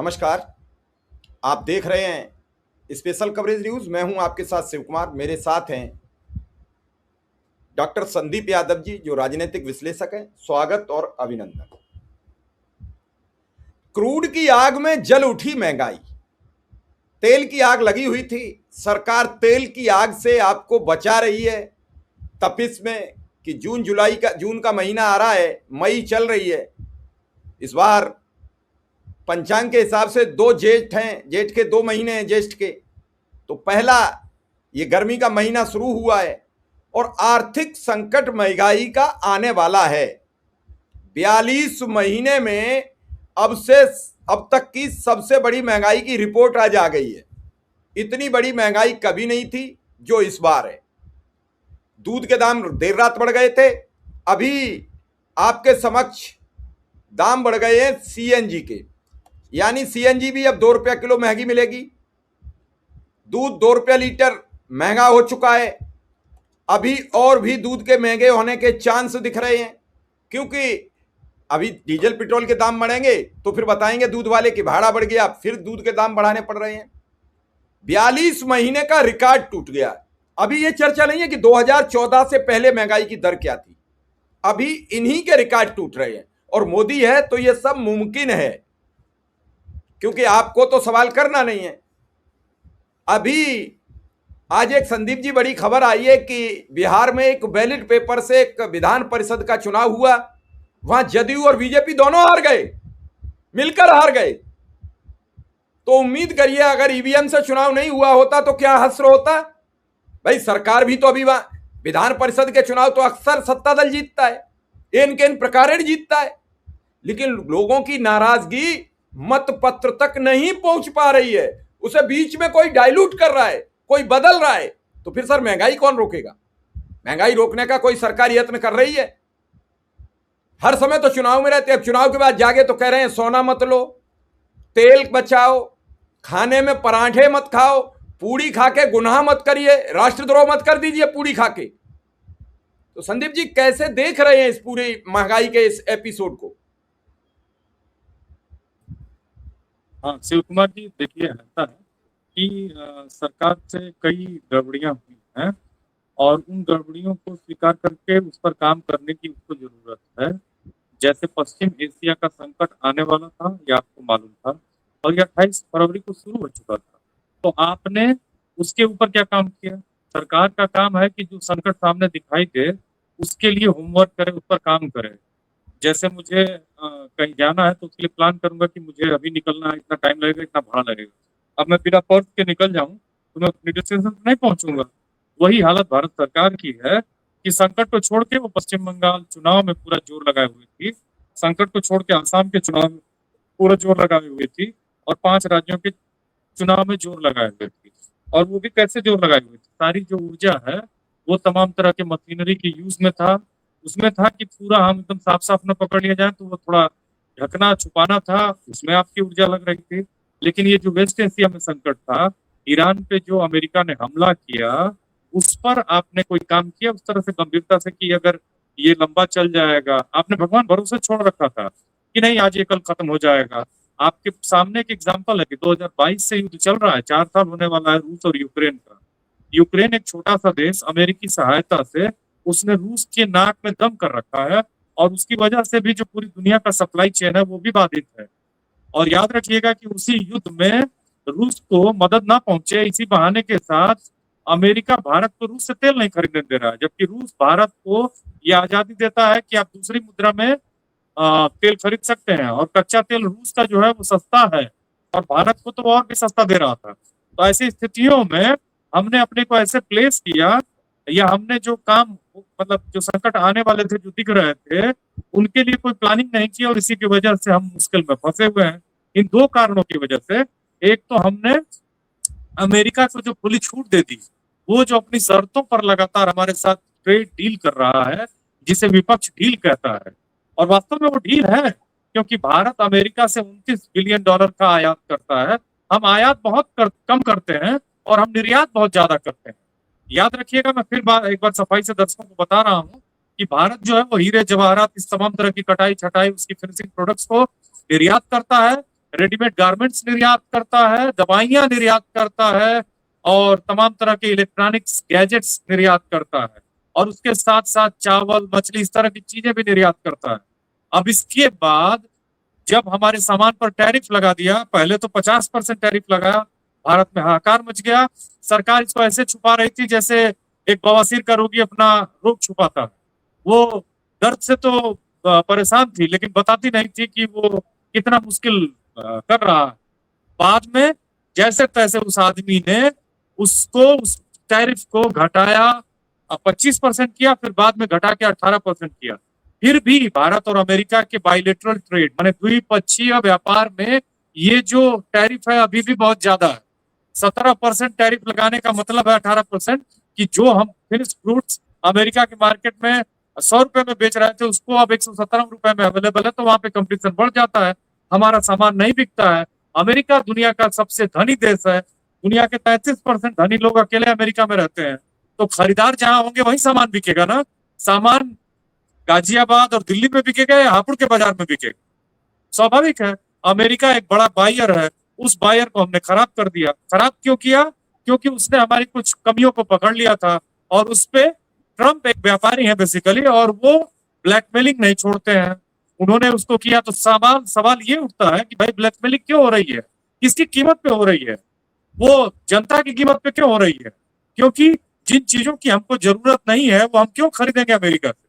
नमस्कार। आप देख रहे हैं स्पेशल कवरेज न्यूज। मैं हूं आपके साथ शिव कुमार। मेरे साथ हैं डॉक्टर संदीप यादव जी, जो राजनीतिक विश्लेषक हैं। स्वागत और अभिनंदन। क्रूड की आग में जल उठी महंगाई। तेल की आग लगी हुई थी, सरकार तेल की आग से आपको बचा रही है तपिश में कि जून का महीना आ रहा है, मई चल रही है। इस बार पंचांग के हिसाब से 2 जेठ हैं, जेठ के 2 महीने हैं ज्येष्ठ के। तो पहला ये गर्मी का महीना शुरू हुआ है और आर्थिक संकट महंगाई का आने वाला है। 42 महीने में अब तक की सबसे बड़ी महंगाई की रिपोर्ट आज आ गई है। इतनी बड़ी महंगाई कभी नहीं थी जो इस बार है। दूध के दाम देर रात बढ़ गए थे, अभी आपके समक्ष दाम बढ़ गए हैं सीएनजी के, यानी सीएनजी भी अब 2 रुपया किलो महंगी मिलेगी। दूध 2 रुपया लीटर महंगा हो चुका है। अभी और भी दूध के महंगे होने के चांस दिख रहे हैं, क्योंकि अभी डीजल पेट्रोल के दाम बढ़ेंगे तो फिर बताएंगे दूध वाले कि भाड़ा बढ़ गया, फिर दूध के दाम बढ़ाने पड़ रहे हैं। 42 महीने का रिकॉर्ड टूट गया। अभी ये चर्चा नहीं है कि 2014 से पहले महंगाई की दर क्या थी, अभी इन्हीं के रिकॉर्ड टूट रहे हैं। और मोदी है तो ये सब मुमकिन है, क्योंकि आपको तो सवाल करना नहीं है। अभी आज एक संदीप जी बड़ी खबर आई है कि बिहार में एक बैलेट पेपर से एक विधान परिषद का चुनाव हुआ, वहां जदयू और बीजेपी दोनों हार गए, मिलकर हार गए। तो उम्मीद करिए अगर ईवीएम से चुनाव नहीं हुआ होता तो क्या हश्र होता। भाई सरकार भी तो अभी विधान परिषद के चुनाव तो अक्सर सत्ता दल जीतता है, इन के इन प्रकार जीतता है, लेकिन लोगों की नाराजगी मत पत्र तक नहीं पहुंच पा रही है। उसे बीच में कोई डाइल्यूट कर रहा है, कोई बदल रहा है। तो फिर सर महंगाई कौन रोकेगा? महंगाई रोकने का कोई सरकार यत्न कर रही है? हर समय तो चुनाव में रहते हैं, अब चुनाव के बाद जागे तो कह रहे हैं सोना मत लो, तेल बचाओ, खाने में पराठे मत खाओ, पूड़ी खा के गुनाह मत करिए, राष्ट्रद्रोह मत कर दीजिए पूड़ी खा के। तो संदीप जी कैसे देख रहे हैं इस पूरी महंगाई के इस एपिसोड को? हाँ शिव कुमार जी, देखिए ऐसा है कि सरकार से कई गड़बड़ियां हुई हैं और उन गड़बड़ियों को स्वीकार करके उस पर काम करने की उसको जरूरत है। जैसे पश्चिम एशिया का संकट आने वाला था, ये आपको मालूम था, और ये 28 फरवरी को शुरू हो चुका था। तो आपने उसके ऊपर क्या काम किया? सरकार का काम है कि जो संकट सामने दिखाई दे उसके लिए होमवर्क करे, उस पर काम करे। जैसे मुझे कहीं जाना है तो उसके लिए प्लान करूंगा कि मुझे अभी निकलना है, इतना टाइम लगेगा, इतना भाड़ा लगेगा। अब मैं बिना पर्स के निकल जाऊं तो मैं अपनी डेस्टिनेशन पर नहीं पहुंचूंगा। वही हालत भारत सरकार की है कि संकट को छोड़ के वो पश्चिम बंगाल चुनाव में पूरा जोर लगाए हुए थी, संकट को छोड़ के आसाम के चुनाव में पूरा जोर लगाए हुए थी, और 5 राज्यों के चुनाव में जोर लगाए हुए थी। और वो भी कैसे जोर लगाए हुए थे? सारी जो ऊर्जा है वो तमाम तरह के मशीनरी के यूज में था। उसमें था कि पूरा हम एकदम साफ साफ न पकड़ लिया जाए, तो वो थोड़ा ढकना छुपाना था, उसमें आपकी ऊर्जा लग रही थी। लेकिन ये जो वेस्ट एशिया में संकट था, ईरान पे जो अमेरिका ने हमला किया, उस पर आपने कोई काम किया उस तरह से गंभीरता से कि अगर ये लंबा चल जाएगा? आपने भगवान भरोसे छोड़ रखा था कि नहीं आज ये कल खत्म हो जाएगा। आपके सामने एक एग्जाम्पल है कि 2022 से युद्ध चल रहा है, 4 साल होने वाला है रूस और यूक्रेन का। यूक्रेन एक छोटा सा देश, अमेरिकी सहायता से उसने रूस के नाक में दम कर रखा है, और उसकी वजह से भी जो पूरी दुनिया का सप्लाई चेन है वो भी बाधित है। और याद रखिएगा कि उसी युद्ध में रूस को मदद ना पहुंचे, इसी बहाने के साथ अमेरिका भारत को रूस से तेल नहीं खरीदने दे रहा है, जबकि रूस भारत को यह आजादी देता है कि आप दूसरी मुद्रा में तेल खरीद सकते हैं, और कच्चा तेल रूस का जो है वो सस्ता है और भारत को तो और भी सस्ता दे रहा था। तो ऐसी स्थितियों में हमने अपने को ऐसे प्लेस किया, या हमने जो काम मतलब जो संकट आने वाले थे जो दिख रहे थे उनके लिए कोई प्लानिंग नहीं की, और इसी की वजह से हम मुश्किल में फंसे हुए हैं। इन 2 कारणों की वजह से, एक तो हमने अमेरिका को जो खुली छूट दे दी, वो जो अपनी शर्तों पर लगातार हमारे साथ ट्रेड डील कर रहा है, जिसे विपक्ष डील कहता है, और वास्तव में वो डील है, क्योंकि भारत अमेरिका से $29 बिलियन का आयात करता है। हम आयात बहुत कम करते हैं और हम निर्यात बहुत ज्यादा करते हैं। याद रखिएगा, मैं फिर एक बार सफाई से दर्शकों को बता रहा हूँ कि भारत जो है वो हीरे जवाहरात, इस तमाम तरह की कटाई छटाई, उसकी फिनिशिंग प्रोडक्ट्स को निर्यात करता है, रेडीमेड गारमेंट्स निर्यात करता है, दवाइयां निर्यात करता है और तमाम तरह के इलेक्ट्रॉनिक्स गैजेट्स निर्यात करता है और उसके साथ साथ चावल, मछली, इस तरह की चीजें भी निर्यात करता है। अब इसके बाद जब हमारे सामान पर टैरिफ लगा दिया, पहले तो 50% टैरिफ लगा, भारत में हाहाकार मच गया। सरकार इसको ऐसे छुपा रही थी जैसे एक बवासीर का रोगी अपना रोग छुपाता है। वो दर्द से तो परेशान थी, लेकिन बताती नहीं थी कि वो कितना मुश्किल कर रहा है। बाद में जैसे तैसे उस आदमी ने उस टैरिफ को घटाया, 25% किया, फिर बाद में घटा के 18% किया। फिर भी भारत और अमेरिका के बाइलेटरल ट्रेड माने द्विपक्षीय व्यापार में ये जो टैरिफ है अभी भी बहुत ज्यादा है। 17% टैरिफ लगाने का मतलब है 18% कि जो हम फिनिश फ्रूट्स अमेरिका के मार्केट में 100 रुपए में बेच रहे थे उसको अब 117 रुपए में अवेलेबल है, तो वहां पे कंपटीशन बढ़ जाता है, हमारा सामान नहीं बिकता है। अमेरिका दुनिया का सबसे धनी देश है, दुनिया के 33% धनी लोग अकेले अमेरिका में रहते हैं, तो खरीदार जहां होंगे वही सामान बिकेगा ना। सामान गाजियाबाद और दिल्ली में बिकेगा या हापुड़ के बाजार में बिकेगा? स्वाभाविक है। अमेरिका एक बड़ा बायर है, उस बायर को हमने खराब कर दिया। खराब क्यों किया? क्योंकि उसने हमारी कुछ कमियों को पकड़ लिया था और उस पे ट्रम्प एक व्यापारी है बेसिकली, और वो ब्लैकमेलिंग नहीं छोड़ते हैं। उन्होंने उसको किया तो सवाल ये उठता है कि भाई ब्लैकमेलिंग क्यों हो रही है, किसकी कीमत पे हो रही है, वो जनता की कीमत पे क्यों हो रही है? क्योंकि जिन चीजों की हमको जरूरत नहीं है वो हम क्यों खरीदेंगे अमेरिका से?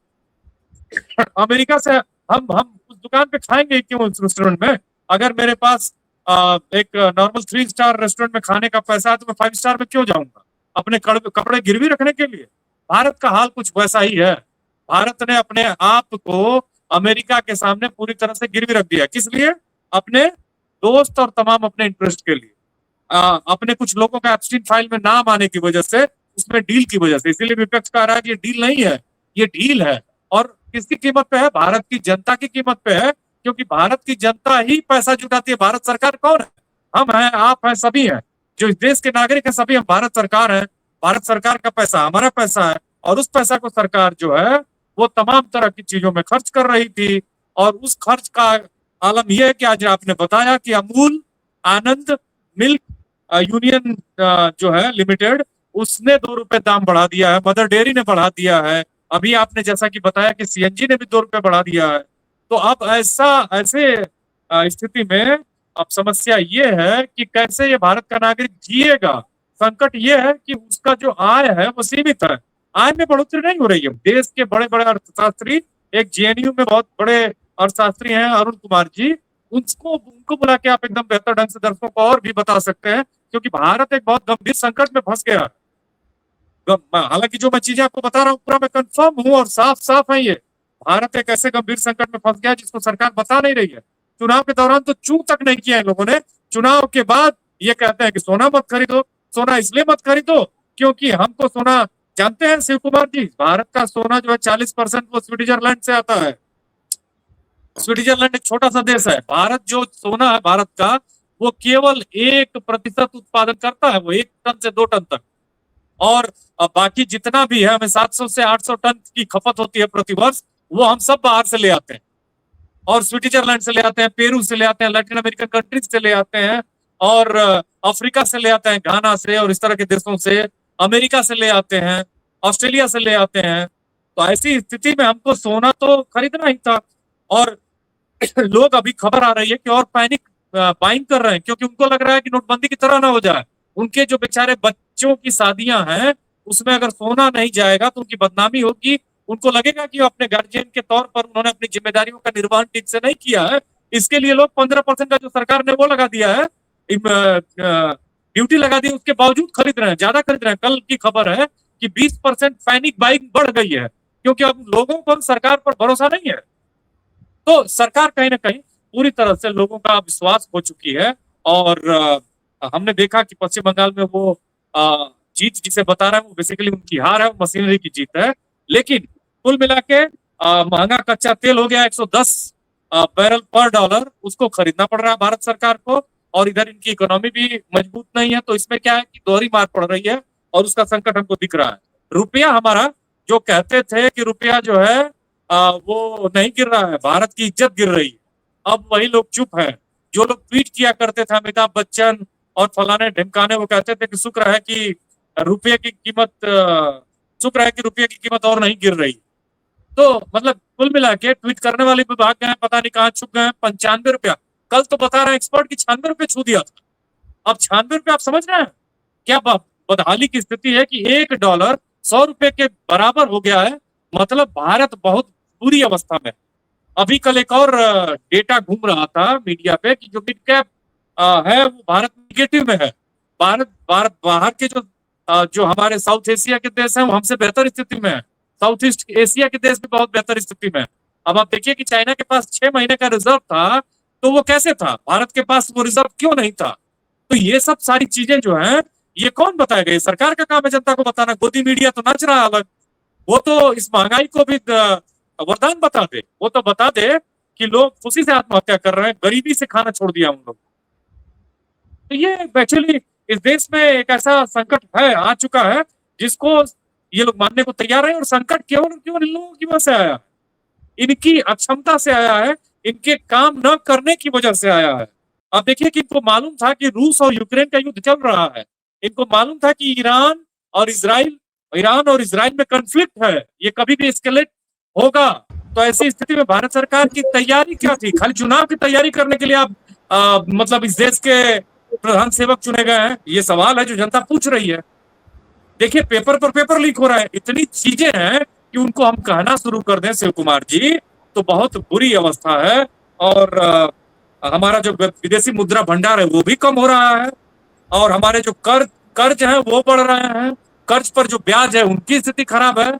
अमेरिका से हम उस दुकान पे खाएंगे क्यों उस रेस्टोरेंट में? अगर मेरे पास एक नॉर्मल 3 स्टार रेस्टोरेंट में खाने का पैसा है तो मैं 5 स्टार में क्यों जाऊंगा? अपने कपड़े गिरवी रखने के लिए? भारत का हाल कुछ वैसा ही है। भारत ने अपने आप को अमेरिका के सामने पूरी तरह से गिरवी रख दिया। किस लिए? अपने दोस्त और तमाम अपने इंटरेस्ट के लिए, अपने कुछ लोगों का एप्स्टीन फाइल में नाम आने की वजह से, उसमें डील की वजह से। इसीलिए विपक्ष कह रहा है कि ये डील नहीं है, ये डील है। और किसकी कीमत पे है? भारत की जनता की कीमत पे है, क्योंकि भारत की जनता ही पैसा जुटाती है। भारत सरकार कौन है? हम हैं, आप हैं, सभी हैं। जो इस देश के नागरिक हैं सभी हम भारत सरकार है। भारत सरकार का पैसा हमारा पैसा है और उस पैसा को सरकार जो है वो तमाम तरह की चीजों में खर्च कर रही थी। और उस खर्च का आलम यह है कि आज आपने बताया कि अमूल, आनंद मिल्क यूनियन जो है लिमिटेड, उसने 2 रुपए दाम बढ़ा दिया है, मदर डेयरी ने बढ़ा दिया है, अभी आपने जैसा कि बताया कि सीएनजी ने भी 2 रुपए बढ़ा दिया है। तो अब ऐसे स्थिति में अब समस्या ये है कि कैसे ये भारत का नागरिक जिएगा। संकट ये है कि उसका जो आय है वो सीमित है, आय में बढ़ोतरी नहीं हो रही है। देश के बड़े बड़े अर्थशास्त्री, एक जेएनयू में बहुत बड़े अर्थशास्त्री हैं अरुण कुमार जी, उनको बुला के आप एकदम बेहतर ढंग से दर्शकों को और भी बता सकते हैं, क्योंकि भारत एक बहुत गंभीर संकट में फंस गया है। हालांकि जो मैं चीजें आपको बता रहा हूँ पूरा मैं कंफर्म हूँ और साफ साफ है ये। भारत एक ऐसे गंभीर संकट में फंस गया जिसको सरकार बता नहीं रही है। चुनाव के दौरान तो चू तक नहीं किया इन लोगों ने, चुनाव के बाद ये कहते हैं कि सोना मत खरीदो। सोना इसलिए मत खरीदो क्योंकि हमको सोना, जानते हैं शिव कुमार जी, भारत का सोना जो है 40% वो स्विट्जरलैंड से आता है। स्विट्जरलैंड एक छोटा सा देश है। भारत जो सोना है भारत का, वो केवल 1% उत्पादन करता है, वो 1 टन से 2 टन तक। और बाकी जितना भी है, हमें 700 से 800 टन की खपत होती है प्रति वर्ष, वो हम सब बाहर से ले आते हैं। और स्विट्जरलैंड से ले आते हैं, पेरू से ले आते हैं, लैटिन अमेरिकन कंट्रीज से ले आते हैं, और अफ्रीका से ले आते हैं, घाना से और इस तरह के देशों से, अमेरिका से ले आते हैं, ऑस्ट्रेलिया से ले आते हैं। तो ऐसी स्थिति में हमको सोना तो खरीदना ही था। और लोग, अभी खबर आ रही है कि और पैनिक बाइंग कर रहे हैं, क्योंकि उनको लग रहा है कि नोटबंदी की तरह ना हो जाए। उनके जो बेचारे बच्चों की शादियां हैं उसमें अगर सोना नहीं जाएगा तो उनकी बदनामी होगी। उनको लगेगा कि अपने गार्जियन के तौर पर उन्होंने अपनी जिम्मेदारियों का निर्वहन ठीक से नहीं किया है। इसके लिए लोग 15% का जो सरकार ने वो लगा दिया है, ड्यूटी लगा दी, उसके बावजूद खरीद रहे हैं, ज्यादा खरीद रहे हैं। कल की खबर है कि 20% पैनिक बाइंग बढ़ गई है, क्योंकि अब लोगों को सरकार पर भरोसा नहीं है। तो सरकार कहीं ना कहीं पूरी तरह से लोगों का विश्वास हो चुकी है। और हमने देखा कि पश्चिम बंगाल में वो जीत जिसे बता रहे हैं वो बेसिकली उनकी हार है, वो मशीनरी की जीत है। लेकिन कुल मिला के महंगा कच्चा तेल हो गया 110 बैरल पर डॉलर, उसको खरीदना पड़ रहा है भारत सरकार को। और इधर इनकी इकोनॉमी भी मजबूत नहीं है, तो इसमें क्या है कि दोहरी मार पड़ रही है और उसका संकट हमको दिख रहा है। रुपया हमारा, जो कहते थे कि रुपया जो है वो नहीं गिर रहा है, भारत की इज्जत गिर रही है, अब वही लोग चुप है। जो लोग ट्वीट किया करते थे अमिताभ बच्चन और फलाने ढिमकाने, वो कहते थे कि शुक्र है कि रुपये की कीमत शुक्र है कि रुपये की कीमत और नहीं गिर रही। तो मतलब कुल मिला के ट्वीट करने वाले भी भाग गए, पता नहीं कहाँ छुप गए। 95 रुपया, कल तो बता रहे हैं एक्सपर्ट की 96 रुपये छू दिया था। अब 96 रुपये, आप समझ रहे हैं क्या बदहाली की स्थिति है कि $1 100 के बराबर हो गया है। मतलब भारत बहुत बुरी अवस्था में। अभी कल एक और डेटा घूम रहा था मीडिया पे कि जो मिड कैप है वो भारत निगेटिव में है। बाहर के जो हमारे साउथ एशिया के देश हैं वो हमसे बेहतर स्थिति में है। साउथ ईस्ट एशिया के देश भी बहुत बेहतर स्थिति में है। अब आप देखिए कि चाइना के पास 6 महीने का रिजर्व था, तो वो कैसे था, भारत के पास वो रिजर्व क्यों नहीं था? तो ये सब सारी चीजें जो हैं, ये कौन बताएगा? ये सरकार का काम है जनता को बताना। गोदी मीडिया तो नाच रहा है अलग, वो तो इस महंगाई को भी वरदान बता दे। वो तो बता दे कि लोग खुशी से आत्महत्या कर रहे हैं, गरीबी से खाना छोड़ दिया उन लोग। तो ये एक्चुअली इस देश में एक ऐसा संकट है, आ चुका है, जिसको ये लोग मानने को तैयार है। और संकट केवल इन लोगों की वजह से आया है, इनकी अक्षमता से आया है, इनके काम न करने की वजह से आया है। अब देखिए कि इनको मालूम था कि रूस और यूक्रेन का युद्ध चल रहा है, इनको मालूम था कि ईरान और इजराइल में कॉन्फ्लिक्ट है, ये कभी भी एस्केलेट होगा। तो ऐसी स्थिति में भारत सरकार की तैयारी क्या थी? खाली चुनाव की तैयारी करने के लिए आप मतलब इस देश के प्रधान सेवक चुने गए हैं? ये सवाल है जो जनता पूछ रही है। देखिए पेपर पर पेपर लीक हो रहा है, इतनी चीजें हैं कि उनको हम कहना शुरू कर दें शिव कुमार जी तो बहुत बुरी अवस्था है। और हमारा जो विदेशी मुद्रा भंडार है वो भी कम हो रहा है, और हमारे जो कर्ज है वो बढ़ रहे हैं, कर्ज पर जो ब्याज है उनकी स्थिति खराब है।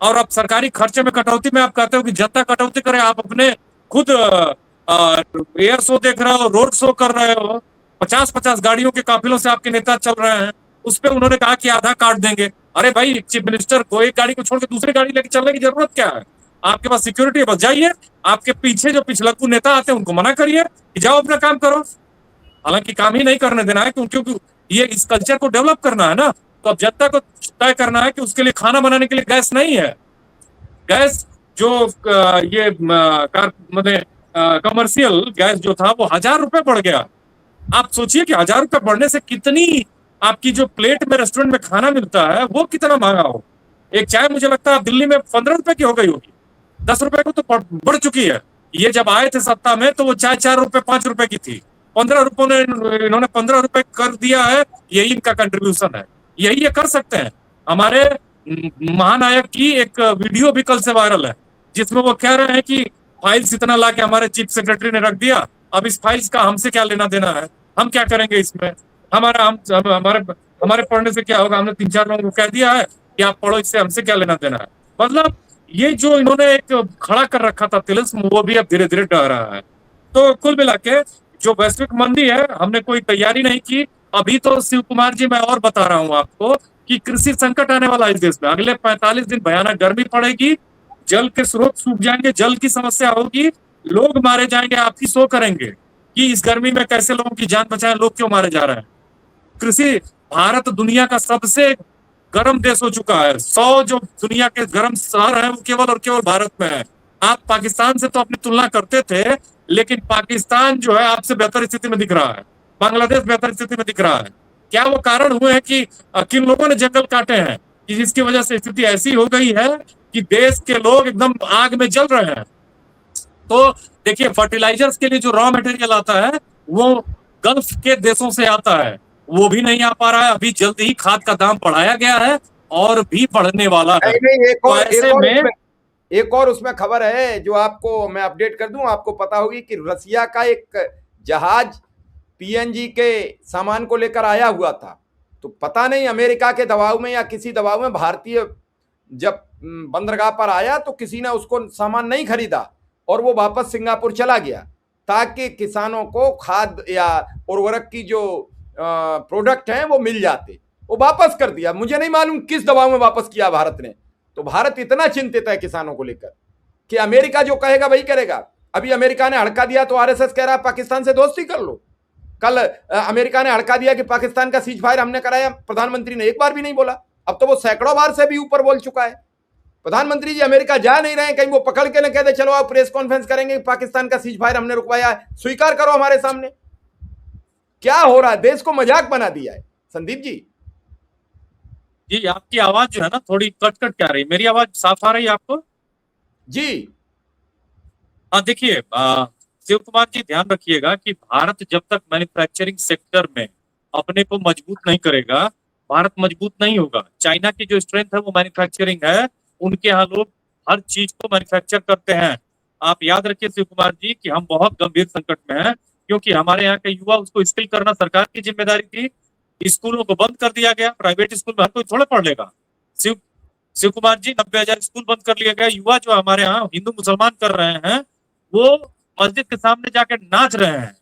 और अब सरकारी खर्चे में कटौती में आप कहते हो कि जनता कटौती करे, आप अपने खुद एयर शो देख रहे हो, रोड शो कर रहे हो, 50-50 गाड़ियों के काफिलों से आपके नेता चल रहे हैं। उस पर उन्होंने कहा कि आधा काट देंगे। अरे भाई, चीफ मिनिस्टर को एक गाड़ी को छोड़ के दूसरी गाड़ी लेके चलने की जरूरत क्या है? आपके पास सिक्योरिटी है, बस जाइए। आपके पीछे जो पिछलक्कू नेता आते हैं उनको मना करिए कि जाओ अपना काम करो। हालांकि काम ही नहीं करने देना है, क्योंकि ये इस कल्चर को डेवलप करना है ना। तो अब जनता को तय करना है कि उसके लिए खाना बनाने के लिए गैस नहीं है। गैस जो ये मतलब कमर्शियल गैस जो था वो 1000 रुपए बढ़ गया। आप सोचिए कि 1000 रुपए बढ़ने से कितनी आपकी जो प्लेट में रेस्टोरेंट में खाना मिलता है वो कितना महंगा हो। एक चाय मुझे लगता है दिल्ली में 15 रुपए की हो गई होगी, 10 रुपए को तो बढ़ चुकी है। ये जब आए थे सत्ता में तो वो चाय 4 रुपए 5 रुपए की थी, 15 रुपए ने इन्होंने 15 रुपए कर दिया है। यही इनका कंट्रीब्यूशन है, यही ये कर सकते हैं। हमारे महानायक की एक वीडियो भी कल से वायरल है जिसमें वो कह रहे हैं कि फाइल्स इतना ला के हमारे चीफ सेक्रेटरी ने रख दिया, अब इस फाइल्स का हमसे क्या लेना देना है, हम क्या करेंगे इसमें, हमारे पढ़ने से क्या होगा, हमने 3-4 लोगों को कह दिया है कि आप पढ़ो, इससे हमसे क्या लेना देना है। मतलब ये जो इन्होंने एक खड़ा कर रखा था तिलिस्म, वो भी अब धीरे धीरे डह रहा है। तो कुल मिला के जो वैश्विक मंदी है, हमने कोई तैयारी नहीं की। अभी तो शिव कुमार जी मैं और बता रहा हूँ आपको कि कृषि संकट आने वाला है इस देश में। अगले 45 दिन भयानक गर्मी पड़ेगी, जल के स्रोत सूख जाएंगे, जल की समस्या होगी, लोग मारे जाएंगे। आप ही शो करेंगे कि इस गर्मी में कैसे लोगों की जान बचाएं, लोग क्यों मारे जा रहे हैं। कृषि, भारत दुनिया का सबसे गर्म देश हो चुका है। 100 जो दुनिया के गर्म शहर हैं वो केवल और केवल भारत में है। आप पाकिस्तान से तो अपनी तुलना करते थे, लेकिन पाकिस्तान जो है आपसे बेहतर स्थिति में दिख रहा है, बांग्लादेश बेहतर स्थिति में दिख रहा है। क्या वो कारण हुए हैं कि किन लोगों ने जंगल काटे हैं कि जिसकी वजह से स्थिति ऐसी हो गई है कि देश के लोग एकदम आग में जल रहे हैं। तो देखिए फर्टिलाइजर्स के लिए जो रॉ मटेरियल आता है वो गल्फ के देशों से आता है, वो भी नहीं आ पा रहा है। अभी जल्द ही खाद का दाम बढ़ाया गया है और भी बढ़ने वाला है। नहीं, तो एक और उसमें खबर है जो आपको मैं अपडेट कर दूं। आपको पता होगी कि रसिया का एक जहाज पीएनजी के सामान को लेकर आया हुआ था, तो पता नहीं अमेरिका के दबाव में या किसी दबाव में भारतीय जब बंदरगाह पर आया तो किसी ने उसको सामान नहीं खरीदा और वो वापस सिंगापुर चला गया, ताकि किसानों को खाद या उर्वरक की जो प्रोडक्ट हैं वो मिल जाते। वो वापस कर दिया, मुझे नहीं मालूम किस दबाव में वापस किया भारत ने। तो भारत इतना चिंतित है किसानों को लेकर कि अमेरिका जो कहेगा वही करेगा। अभी अमेरिका ने हड़का दिया तो आरएसएस कह रहा है पाकिस्तान से दोस्ती कर लो। कल अमेरिका ने हड़का दिया कि पाकिस्तान का सीज फायर हमने कराया, प्रधानमंत्री ने एक बार भी नहीं बोला। अब तो वो सैकड़ों बार से भी ऊपर बोल चुका है। प्रधानमंत्री जी अमेरिका जा नहीं रहे, कहीं वो पकड़ के न कह दे चलो आप प्रेस कॉन्फ्रेंस करेंगे, पाकिस्तान का सीज फायर हमने रुकवाया है, स्वीकार करो हमारे सामने। क्या हो रहा है? देश को मजाक बना दिया है संदीप जी। जी आपकी आवाज जो है ना थोड़ी कट कट क्या रही, मेरी आवाज साफ आ रही है आपको? जी हाँ देखिए, शिव कुमार जी ध्यान रखिएगा कि भारत जब तक मैन्युफैक्चरिंग सेक्टर में अपने को मजबूत नहीं करेगा, भारत मजबूत नहीं होगा। चाइना की जो स्ट्रेंथ है वो मैन्युफैक्चरिंग है, उनके यहाँ लोग हर चीज को मैन्युफैक्चर करते हैं। आप याद रखिए शिव कुमार जी कि हम बहुत गंभीर संकट में हैं, क्योंकि हमारे यहाँ के युवा, उसको स्किल करना सरकार की जिम्मेदारी थी। स्कूलों को बंद कर दिया गया, प्राइवेट स्कूल में हर कोई थोड़ा पढ़ लेगा। शिव शिव कुमार जी 90,000 स्कूल बंद कर लिए गए। युवा जो हमारे यहाँ हिंदू मुसलमान कर रहे हैं, वो मस्जिद के सामने जाके नाच रहे हैं।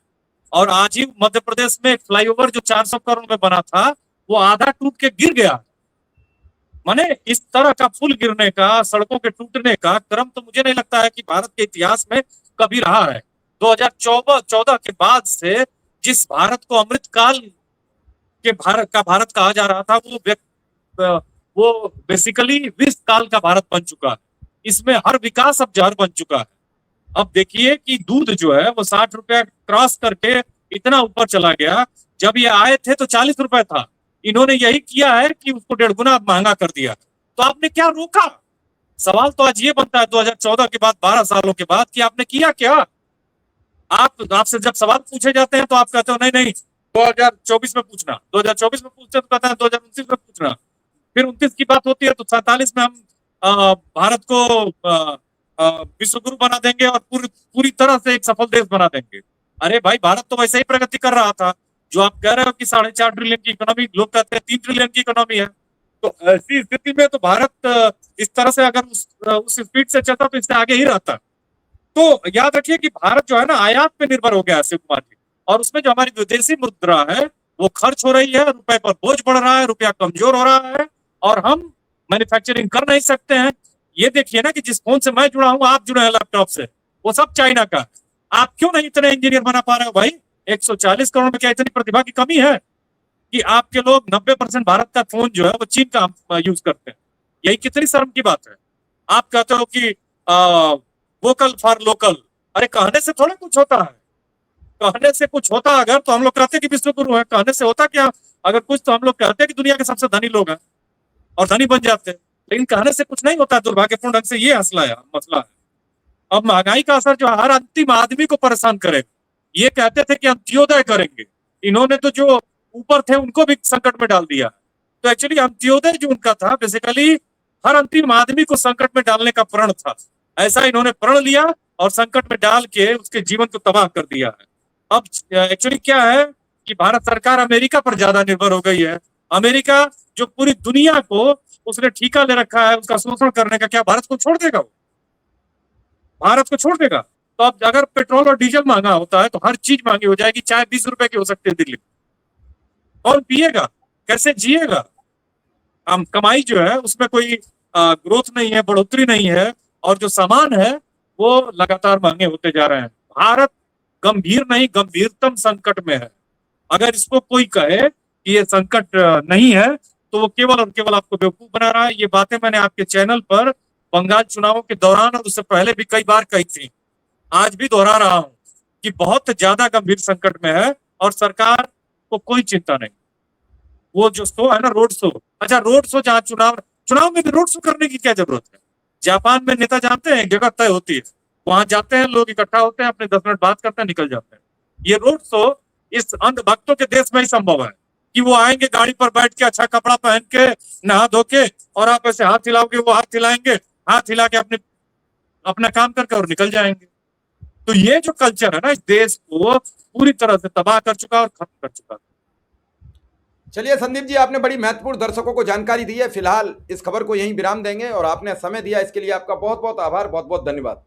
और आज ही मध्य प्रदेश में एक फ्लाईओवर जो 400 करोड़ में बना था, वो आधा टूट के गिर गया। माने इस तरह का पुल गिरने का, सड़कों के टूटने का क्रम तो मुझे नहीं लगता है कि भारत के इतिहास में कभी रहा है। 2014 के बाद से जिस भारत को अमृत काल के भारत कहा जा रहा था, वो बेसिकली विष काल का भारत बन चुका है। इसमें हर विकास अब जहर बन चुका है। अब देखिए कि दूध जो है वो 60 रुपया क्रॉस करके इतना ऊपर चला गया। जब ये आए थे तो 40 रुपए था। इन्होंने यही किया है कि उसको 1.5 गुना महंगा कर दिया। तो आपने क्या रोका? सवाल तो आज ये बनता है 2014 के बाद, 12 सालों के बाद, कि आपने किया क्या? आपसे जब सवाल पूछे जाते हैं तो आप कहते हो नहीं नहीं 2024 में पूछना, 2024 में पूछते तो कहते हैं 2029 में पूछना। फिर 29 की बात होती है तो 47 में हम भारत को विश्व गुरु बना देंगे और पूरी तरह से एक सफल देश बना देंगे। अरे भाई, भारत तो वैसे ही प्रगति कर रहा था। जो आप कह रहे हो कि 4.5 ट्रिलियन की इकोनॉमी, लोग कहते हैं 3 ट्रिलियन की इकोनॉमी है। तो ऐसी स्थिति में तो भारत इस तरह से अगर उस स्पीड से चलता तो इससे आगे ही रहता। तो याद रखिए कि भारत जो है ना आयात पे निर्भर हो गया है शिव कुमार जी, और उसमें जो हमारी विदेशी मुद्रा है वो खर्च हो रही है, रुपए पर बोझ बढ़ रहा है, रुपया कमजोर हो रहा है, और हम मैन्युफैक्चरिंग कर नहीं सकते हैं। ये देखिए ना कि जिस फोन से मैं जुड़ा हूं, आप जुड़े हैं लैपटॉप से, वो सब चाइना का। आप क्यों नहीं इतने इंजीनियर बना पा रहे हो भाई? 140 करोड़ में क्या इतनी प्रतिभा की कमी है कि आपके लोग 90% भारत का फोन जो है वो चीन का यूज करते हैं? यही कितनी शर्म की बात है। आप कहते हो कि वोकल फॉर लोकल। अरे कहने से थोड़ा कुछ होता है। कहने से कुछ होता अगर तो हम लोग कहते कि विश्व गुरु है। कहने से होता क्या? अगर कुछ तो हम लोग कहते कि दुनिया के सबसे धनी लोग हैं और धनी बन जाते। लेकिन कहने से कुछ नहीं होता। दुर्भाग्यपूर्ण ढंग से ये मसला है। अब महंगाई का असर जो हर अंतिम आदमी को परेशान करेगा। ये कहते थे कि अंत्योदय करेंगे, इन्होंने तो जो ऊपर थे उनको भी संकट में डाल दिया। तो एक्चुअली अंत्योदय जो उनका था, बेसिकली हर अंतिम आदमी को संकट में डालने का प्रण था। ऐसा इन्होंने प्रण लिया और संकट में डाल के उसके जीवन को तबाह कर दिया है। अब एक्चुअली क्या है कि भारत सरकार अमेरिका पर ज्यादा निर्भर हो गई है। अमेरिका जो पूरी दुनिया को उसने ठीका ले रखा है उसका शोषण करने का, क्या भारत को छोड़ देगा? वो भारत को छोड़ देगा? तो अब अगर पेट्रोल और डीजल महंगा होता है तो हर चीज महंगी हो जाएगी। चाय 20 रुपए की हो सकती है दिल्ली, कौन पिएगा? कैसे जिएगा? हम कमाई जो है उसमें कोई ग्रोथ नहीं है, बढ़ोतरी नहीं है, और जो सामान है वो लगातार महंगे होते जा रहे हैं। भारत गंभीर नहीं, गंभीरतम संकट में है। अगर इसको कोई कहे कि ये संकट नहीं है तो वो केवल और केवल आपको बेवकूफ बना रहा है। ये बातें मैंने आपके चैनल पर बंगाल चुनावों के दौरान और उससे पहले भी कई बार कही थी। आज भी दोहरा रहा हूं कि बहुत ज्यादा गंभीर संकट में है और सरकार को कोई चिंता नहीं। वो जो शो है ना, रोड शो, अच्छा रोड शो, जहाँ चुनाव में भी रोड शो करने की क्या जरूरत है? जापान में नेता जानते हैं, जगह तय होती है, वहां जाते हैं, लोग इकट्ठा होते हैं, अपने 10 मिनट बात करते हैं, निकल जाते हैं। ये रोड शो इस अंधभक्तों के देश में ही संभव है कि वो आएंगे गाड़ी पर बैठ के, अच्छा कपड़ा पहन के, नहा धो के, और आप ऐसे हाथ हिलाओगे, वो हाथ हिलाएंगे, हाथ हिला के अपना काम करके और निकल जाएंगे। तो ये जो कल्चर है ना, इस देश को पूरी तरह से तबाह कर चुका और खत्म कर चुका। चलिए संदीप जी, आपने बड़ी महत्वपूर्ण दर्शकों को जानकारी दी है। फिलहाल इस खबर को यहीं विराम देंगे और आपने समय दिया इसके लिए आपका बहुत बहुत आभार, बहुत बहुत धन्यवाद।